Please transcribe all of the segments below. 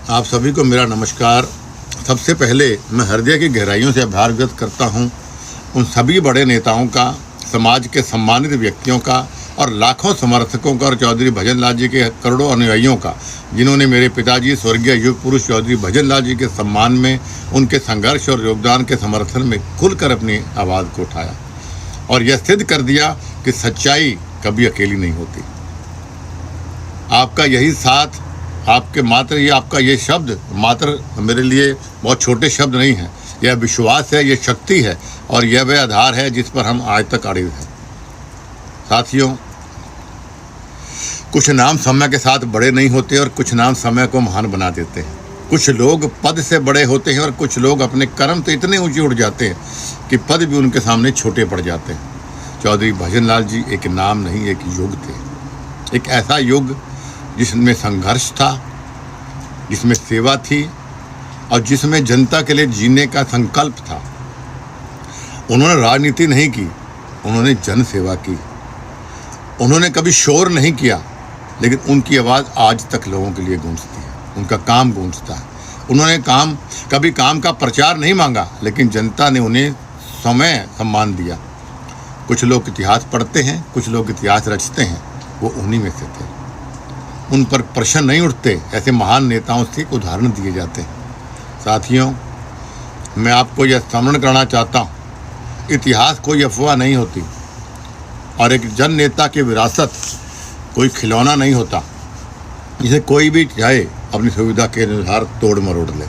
आप सभी को मेरा नमस्कार। सबसे पहले मैं हृदय की गहराइयों से आभार व्यक्त करता हूं उन सभी बड़े नेताओं का, समाज के सम्मानित व्यक्तियों का और लाखों समर्थकों का और चौधरी भजन लाल जी के करोड़ों अनुयायियों का, जिन्होंने मेरे पिताजी स्वर्गीय युग पुरुष चौधरी भजन लाल जी के सम्मान में, उनके संघर्ष और योगदान के समर्थन में खुलकर अपनी आवाज़ को उठाया और यह सिद्ध कर दिया कि सच्चाई कभी अकेली नहीं होती। आपका यही साथ, आपका ये शब्द मात्र मेरे लिए बहुत छोटे शब्द नहीं है। यह विश्वास है, यह शक्ति है और यह वह आधार है जिस पर हम आज तक अड़े हैं। साथियों, कुछ नाम समय के साथ बड़े नहीं होते और कुछ नाम समय को महान बना देते हैं। कुछ लोग पद से बड़े होते हैं और कुछ लोग अपने कर्म तो इतने ऊंचे उठ जाते हैं कि पद भी उनके सामने छोटे पड़ जाते हैं। चौधरी भजन लाल जी एक नाम नहीं, एक युग थे। एक ऐसा युग जिसमें संघर्ष था, जिसमें सेवा थी और जिसमें जनता के लिए जीने का संकल्प था। उन्होंने राजनीति नहीं की, उन्होंने जन सेवा की। उन्होंने कभी शोर नहीं किया, लेकिन उनकी आवाज़ आज तक लोगों के लिए गूंजती है, उनका काम गूंजता है। उन्होंने कभी काम का प्रचार नहीं मांगा, लेकिन जनता ने उन्हें सम्मान दिया। कुछ लोग इतिहास पढ़ते हैं, कुछ लोग इतिहास रचते हैं, वो उन्हीं में से थे। उन पर प्रश्न नहीं उठते, ऐसे महान नेताओं से एक उदाहरण दिए जाते हैं। साथियों, मैं आपको यह स्मरण करना चाहता हूँ, इतिहास कोई अफवाह नहीं होती और एक जन नेता की विरासत कोई खिलौना नहीं होता जिसे कोई भी चाहे अपनी सुविधा के अनुसार तोड़ मरोड़ ले।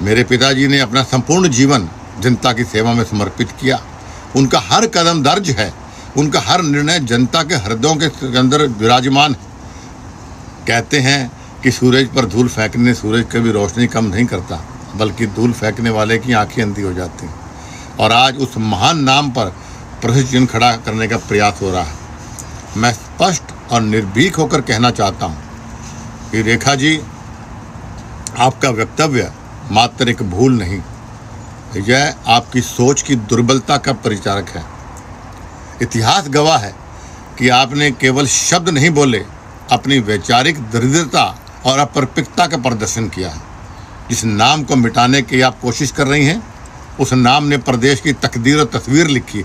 मेरे पिताजी ने अपना संपूर्ण जीवन जनता की सेवा में समर्पित किया। उनका हर कदम दर्ज है, उनका हर निर्णय जनता के हृदयों के अंदर विराजमान है। कहते हैं कि सूरज पर धूल फेंकने सूरज कभी रोशनी कम नहीं करता, बल्कि धूल फेंकने वाले की आंखें अंधी हो जाती हैं। और आज उस महान नाम पर प्रश्न चिन्ह खड़ा करने का प्रयास हो रहा है। मैं स्पष्ट और निर्भीक होकर कहना चाहता हूँ कि रेखा जी, आपका वक्तव्य मात्र एक भूल नहीं, यह आपकी सोच की दुर्बलता का परिचारक है। इतिहास गवाह है कि आपने केवल शब्द नहीं बोले, अपनी वैचारिक दरिद्रता और अपरिपक्वता का प्रदर्शन किया है। जिस नाम को मिटाने की आप कोशिश कर रही हैं, उस नाम ने प्रदेश की तकदीर और तस्वीर लिखी।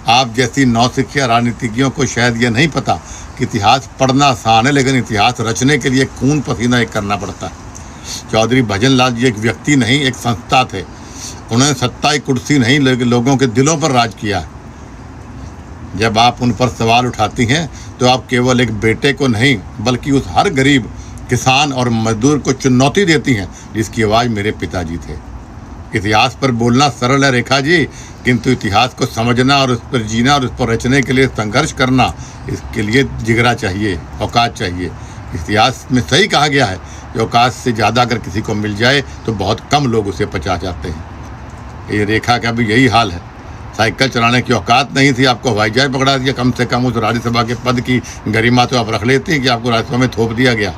आप जैसी नौसिखिया राजनीतिज्ञों को शायद यह नहीं पता कि इतिहास पढ़ना आसान है, लेकिन इतिहास रचने के लिए खून पसीना एक करना पड़ता है। चौधरी भजन लाल जी एक व्यक्ति नहीं, एक संस्था थे। उन्होंने सत्ता की कुर्सी नहीं, लेकिन लोगों के दिलों पर राज किया है। जब आप उन पर सवाल उठाती हैं तो आप केवल एक बेटे को नहीं, बल्कि उस हर गरीब, किसान और मजदूर को चुनौती देती हैं जिसकी आवाज़ मेरे पिताजी थे। इतिहास पर बोलना सरल है रेखा जी, किंतु इतिहास को समझना और उस पर जीना और उस पर रचने के लिए संघर्ष करना, इसके लिए जिगरा चाहिए, औकात चाहिए। इतिहास में सही कहा गया है कि औकात से ज़्यादा अगर किसी को मिल जाए तो बहुत कम लोग उसे पचा जाते हैं। ये रेखा का भी यही हाल है। साइकिल चलाने की औकात नहीं थी, आपको हवाई जहाज पकड़ा दिया। कम से कम उस राज्यसभा के पद की गरिमा तो आप रख लेते हैं कि आपको राज्यसभा में थोप दिया गया।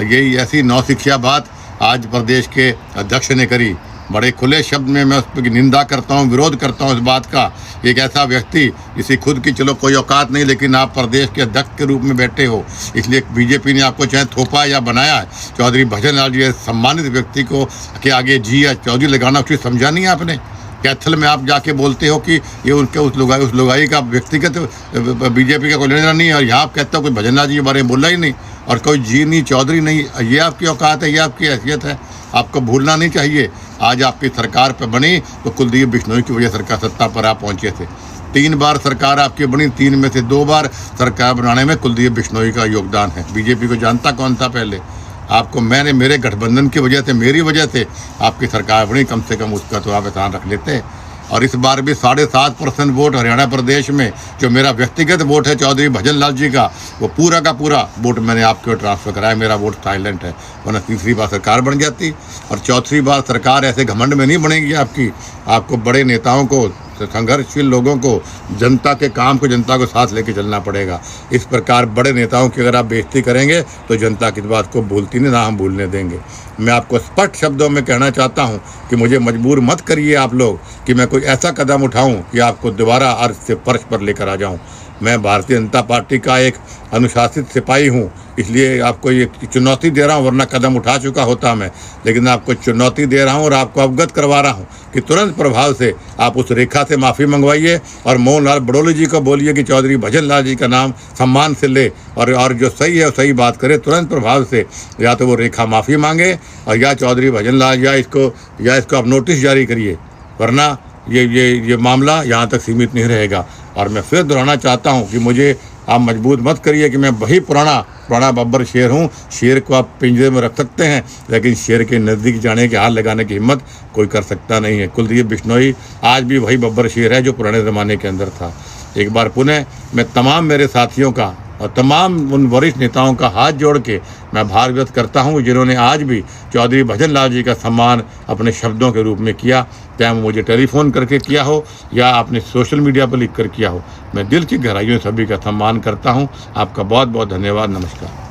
यही ऐसी नौसिखिया बात आज प्रदेश के अध्यक्ष ने करी। बड़े खुले शब्द में मैं उस पर निंदा करता हूँ, विरोध करता हूँ इस बात का। एक ऐसा व्यक्ति जिसे खुद की चलो कोई औकात नहीं, लेकिन आप प्रदेश के अध्यक्ष के रूप में बैठे हो, इसलिए बीजेपी ने आपको चाहे थोपा या बनाया है। चौधरी भजन लाल जी सम्मानित व्यक्ति को के आगे जी या चौधरी लगाना उसे समझा नहीं आपने। कैथल में आप जाके बोलते हो कि ये उनके उस लुगाई का व्यक्तिगत बीजेपी का कोई लेना नहीं है, और यहाँ आप कहते हो कोई भजन लाल जी के बारे में बोला ही नहीं और कोई जी नहीं, चौधरी नहीं। ये आपकी औकात है, ये आपकी हैसियत है, आपको भूलना नहीं चाहिए। आज आपकी सरकार पर बनी तो कुलदीप बिश्नोई की वजह सरकार सत्ता पर आप पहुँचे थे। 3 बार सरकार आपकी बनी, 3 में से 2 बार सरकार बनाने में कुलदीप बिश्नोई का योगदान है। बीजेपी को जानता कौन था पहले? आपको मेरे गठबंधन की वजह से, मेरी वजह से आपकी सरकार बनी। कम से कम उसका तो आप एहसान रख लेते। और इस बार भी 7.5% वोट हरियाणा प्रदेश में जो मेरा व्यक्तिगत वोट है चौधरी भजन लाल जी का, वो पूरा का पूरा वोट मैंने आपके ओर ट्रांसफ़र कराया। मेरा वोट साइलेंट है, वरना तीसरी बार सरकार बन जाती। और चौथी बार सरकार ऐसे घमंड में नहीं बनेगी आपकी। आपको बड़े नेताओं को, संघर्षशील लोगों को, जनता के काम को, जनता को साथ लेके चलना पड़ेगा। इस प्रकार बड़े नेताओं की अगर आप बेइज्जती करेंगे तो जनता की बात को भूलती नहीं, ना हम भूलने देंगे। मैं आपको स्पष्ट शब्दों में कहना चाहता हूं कि मुझे मजबूर मत करिए आप लोग कि मैं कोई ऐसा कदम उठाऊं कि आपको दोबारा अर्थ से फर्श पर लेकर आ जाऊं। मैं भारतीय जनता पार्टी का एक अनुशासित सिपाही हूँ, इसलिए आपको ये चुनौती दे रहा हूँ, वरना कदम उठा चुका होता मैं, लेकिन आपको चुनौती दे रहा हूँ और आपको अवगत करवा रहा हूँ कि तुरंत प्रभाव से आप उस रेखा से माफ़ी मंगवाइए और मोहन लाल बड़ौली जी को बोलिए कि चौधरी भजन लाल जी का नाम सम्मान से ले और जो सही है वो सही बात करे। तुरंत प्रभाव से या तो वो रेखा माफ़ी मांगे और या चौधरी भजन लाल या इसको आप नोटिस जारी करिए, वरना ये मामला यहाँ तक सीमित नहीं रहेगा। और मैं फिर दोहराना चाहता हूँ कि मुझे आप मजबूर मत करिए कि मैं वही पुराना बब्बर शेर हूँ। शेर को आप पिंजरे में रख सकते हैं, लेकिन शेर के नज़दीक जाने के हाथ लगाने की हिम्मत कोई कर सकता नहीं है। कुलदीप बिश्नोई आज भी वही बब्बर शेर है जो पुराने ज़माने के अंदर था। एक बार पुनः मैं तमाम मेरे साथियों का और तमाम उन वरिष्ठ नेताओं का हाथ जोड़ के मैं आभार व्यक्त करता हूँ जिन्होंने आज भी चौधरी भजन लाल जी का सम्मान अपने शब्दों के रूप में किया, चाहे वो मुझे टेलीफोन करके किया हो या आपने सोशल मीडिया पर लिख कर किया हो। मैं दिल की गहराइयों से सभी का सम्मान करता हूँ। आपका बहुत बहुत धन्यवाद। नमस्कार।